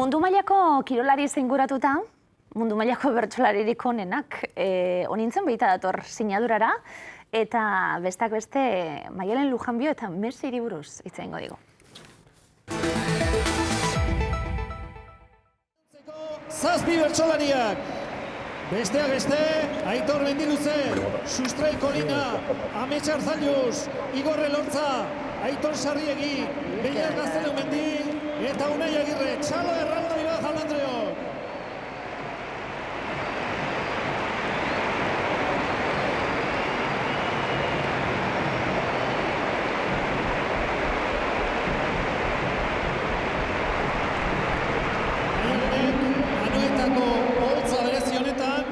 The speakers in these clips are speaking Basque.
Mundu mailako kirolari inguratuta, mundu mailako bertsolaririk onenak onintzen baita dator sinadurara, eta besteak beste Maialen Lujanbio eta Messiri buruz hitz egingo digu. Zazpi bertsolariak, besteak beste, Aitor Mendiluze, Sustrai Kolina, Amets Arzalluz, Igor Elortza, Aitor Sarriegi, Beiar Gazteleumendi, eta Unai Agirre, Txalo Erraldo Iba Jaun-Andreok. Anoetako oholtza berezi honetan,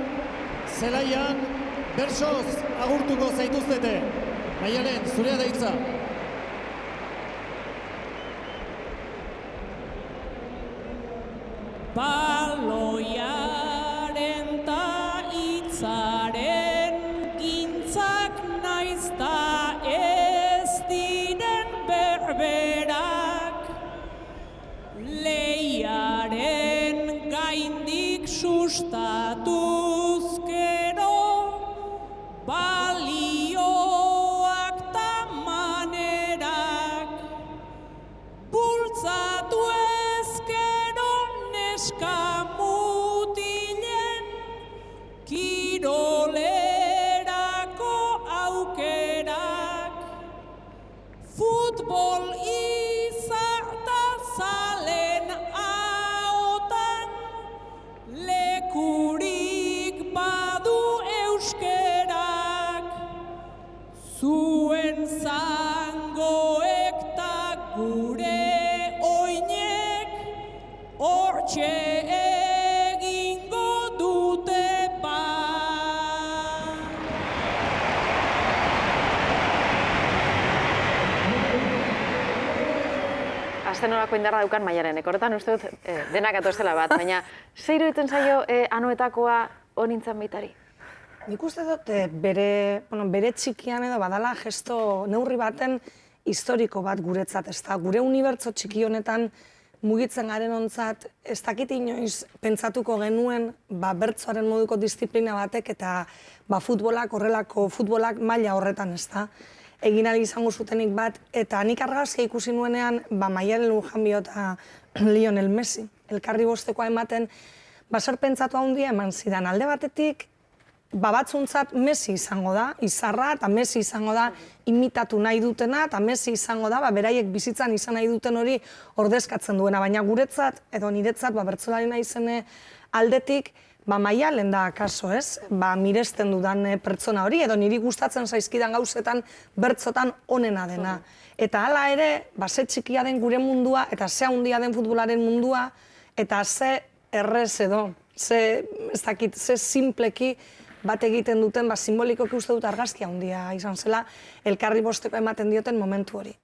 zelaian, bertsoz agurtuko zaituztete. Maialen, zurea da hitza. Baloiaren ta hitzaren gintzak naiz ta ez diren berberak, lehiaren gaindik sustatuz gero, balioak ta manerak, bultzatu ezkero neska mutilen, kirolerako aukerak, futbol izarta zalen ahotan, lekurik badu euskerak, zuen zangoek ta gure oinek, hortxe egingo dute bat. Azten horako indarra daukan Maialenek, horretan uste dut denak atozela bat, baina ze iruditzen zaio anoetakoa honintzen baitari? Nik uste dut bere txikian edo badala gesto neurri baten historiko bat guretzat, ez da. Gure unibertso txiki honetan mugitzen garen ontzat, ez dakit inoiz pentsatuko genuen bertsoaren moduko disiplina batek eta futbolak, horrelako futbolak maila horretan, ez da. Egin ahal izango zutenik bat, eta nik argazkia ikusi nuenean Maialen Lujanbio eta Lionel Messi. Elkarri bostekoa ematen, zer pentsatu handia eman zidan. Alde batetik, batzuntzat Messi izango da, izarra, eta Messi izango da imitatu nahi dutena, eta Messi izango da, beraiek bizitzan izan nahi duten hori ordezkatzen duena. Baina guretzat, edo niretzat, bertsolari naizene aldetik, Maialen da kaso, ez? Miresten dudan pertsona hori, edo niri gustatzen zaizkidan gauzetan bertsotan onena dena. Eta hala ere, ze txikia den gure mundua, eta ze handia den futbolaren mundua, eta ze errez edo, ze simpleki bat egiten duten, simbolikoki uste dut argazkia handia izan zela, elkarri bosteko ematen dioten momentu hori.